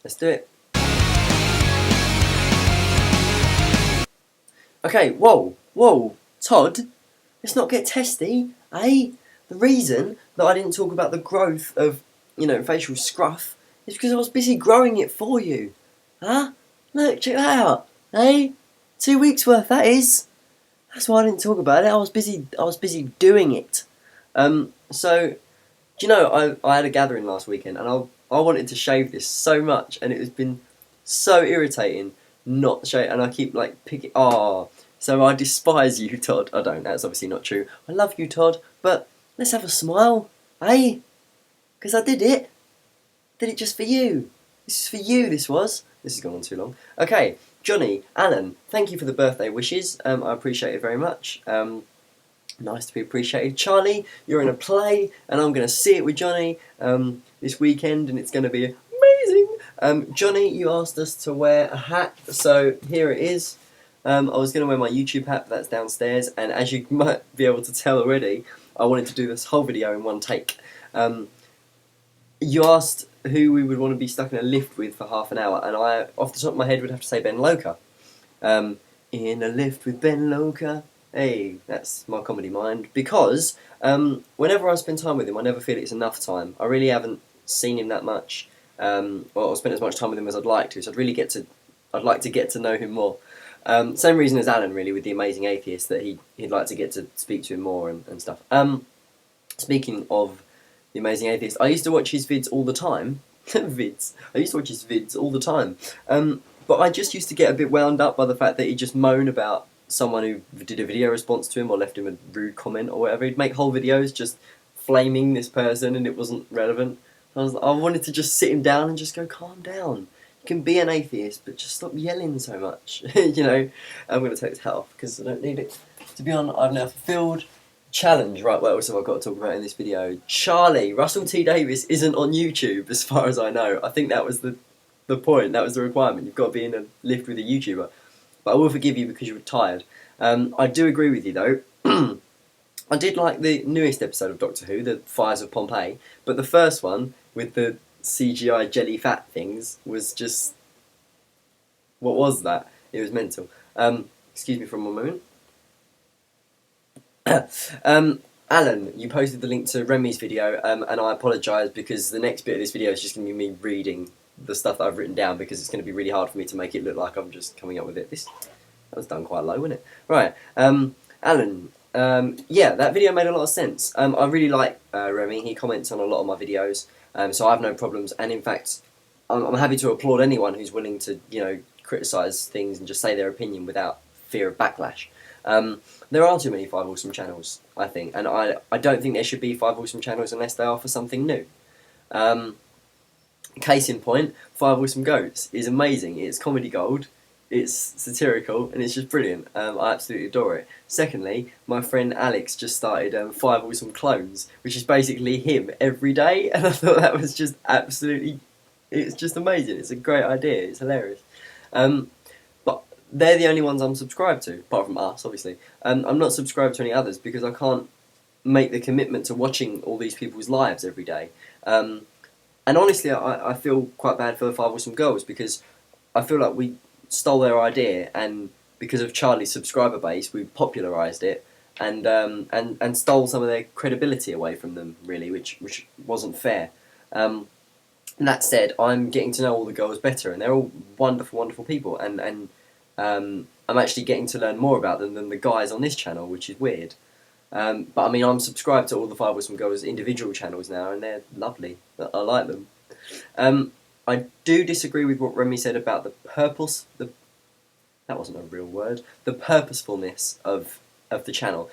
Let's do it. Okay, whoa, Todd, let's not get testy, eh? The reason that I didn't talk about the growth of, facial scruff is because I was busy growing it for you. Huh? Look, check that out, eh? 2 weeks worth, that is. That's why I didn't talk about it. I was busy doing it. So, do you know, I had a gathering last weekend and I wanted to shave this so much and it has been so irritating not shave, and I keep like picking. Oh, so I despise you, Todd. I don't. That's obviously not true. I love you, Todd. But let's have a smile, eh? Because I did it. Did it just for you. This is for you. This has gone on too long. Okay, Johnny, Alan, thank you for the birthday wishes. I appreciate it very much. Nice to be appreciated. Charlie, you're in a play, and I'm going to see it with Johnny this weekend, and it's going to be amazing. Johnny, you asked us to wear a hat, so here it is. I was going to wear my YouTube hat, but that's downstairs, and as you might be able to tell already, I wanted to do this whole video in one take. You asked who we would want to be stuck in a lift with for half an hour, and I, off the top of my head, would have to say Ben Loca. In a lift with Ben Loca. Hey, that's my comedy mind. Because whenever I spend time with him, I never feel it's enough time. I really haven't seen him that much, or spent as much time with him as I'd like to. So I'd like to get to know him more. Same reason as Alan, really, with the Amazing Atheist, that he'd like to get to speak to him more and stuff. Speaking of the Amazing Atheist, I used to watch his vids all the time. I used to watch his vids all the time. But I just used to get a bit wound up by the fact that he'd just moan about someone who did a video response to him or left him a rude comment or whatever. He'd make whole videos just flaming this person and it wasn't relevant. I wanted to just sit him down and just go, calm down. You can be an atheist, but just stop yelling so much. I'm going to take this hat off because I don't need it. To be honest, I've now fulfilled challenge. Right, what else have I got to talk about in this video? Charlie, Russell T Davies isn't on YouTube as far as I know. I think that was the point, that was the requirement. You've got to be in a lift with a YouTuber. But I will forgive you because you were tired. I do agree with you though. I did like the newest episode of Doctor Who, the Fires of Pompeii, but the first one with the CGI jelly fat things was just... What was that? It was mental. Excuse me for one moment. Alan, you posted the link to Remy's video, and I apologise because the next bit of this video is just going to be me reading the stuff that I've written down because it's going to be really hard for me to make it look like I'm just coming up with it. That was done quite low, wasn't it? Right, Alan, yeah, that video made a lot of sense. I really like Remy. He comments on a lot of my videos, so I have no problems. And in fact, I'm happy to applaud anyone who's willing to, criticise things and just say their opinion without fear of backlash. There are too many Five Awesome channels, I think, and I don't think there should be Five Awesome channels unless they offer something new. Case in point, Five Awesome Goats is amazing. It's comedy gold, it's satirical, and it's just brilliant. I absolutely adore it. Secondly, my friend Alex just started Five Awesome Clones, which is basically him every day, and I thought that was just absolutely... It's just amazing. It's a great idea. It's hilarious. But they're the only ones I'm subscribed to, apart from us, obviously. I'm not subscribed to any others because I can't make the commitment to watching all these people's lives every day. And honestly, I feel quite bad for the Five Awesome Girls because I feel like we stole their idea, and because of Charlie's subscriber base, we popularised it and stole some of their credibility away from them, really, which wasn't fair. That said, I'm getting to know all the girls better, and they're all wonderful, wonderful people, and I'm actually getting to learn more about them than the guys on this channel, which is weird. But I mean, I'm subscribed to all the Five Awesome Girls individual channels now, and they're lovely. I like them. I do disagree with what Remy said about that wasn't a real word. The purposefulness of the channel.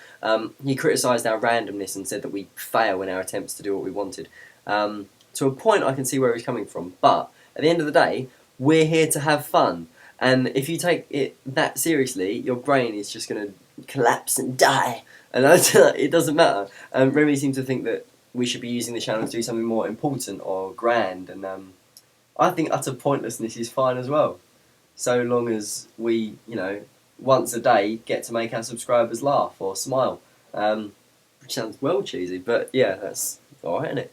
He criticised our randomness and said that we fail in our attempts to do what we wanted. To a point, I can see where he's coming from, but at the end of the day, we're here to have fun. And if you take it that seriously, your brain is just going to collapse and die. And it doesn't matter. Remy seems to think that we should be using the channel to do something more important or grand, and I think utter pointlessness is fine as well. So long as we, once a day get to make our subscribers laugh or smile. Which sounds well cheesy, but yeah, that's alright, isn't it?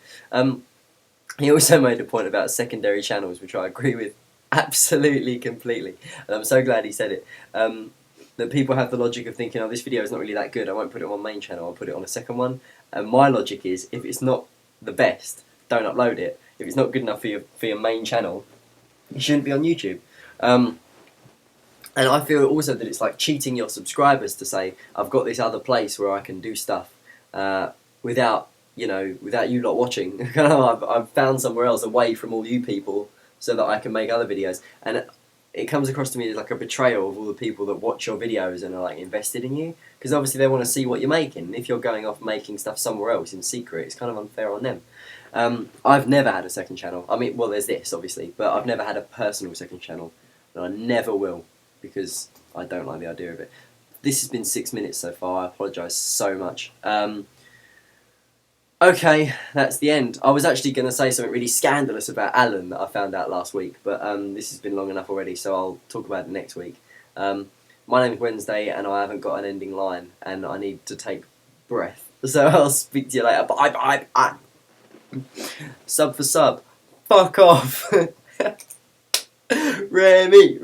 He also made a point about secondary channels, which I agree with absolutely, completely. And I'm so glad he said it. That people have the logic of thinking, oh, this video is not really that good, I won't put it on my main channel, I'll put it on a second one. And my logic is, if it's not the best, don't upload it. If it's not good enough for your main channel, it shouldn't be on YouTube. And I feel also that it's like cheating your subscribers to say, I've got this other place where I can do stuff without you lot watching. I've found somewhere else away from all you people so that I can make other videos. And it comes across to me as like a betrayal of all the people that watch your videos and are like invested in you. Because obviously they want to see what you're making. And if you're going off making stuff somewhere else in secret, it's kind of unfair on them. I've never had a second channel. I mean, well, there's this, obviously. But I've never had a personal second channel. And I never will. Because I don't like the idea of it. This has been 6 minutes so far. I apologise so much. Okay, that's the end. I was actually going to say something really scandalous about Alan that I found out last week, but this has been long enough already, so I'll talk about it next week. My name's Wednesday, and I haven't got an ending line, and I need to take breath. So I'll speak to you later. Bye, bye. Sub for sub. Fuck off. Remy.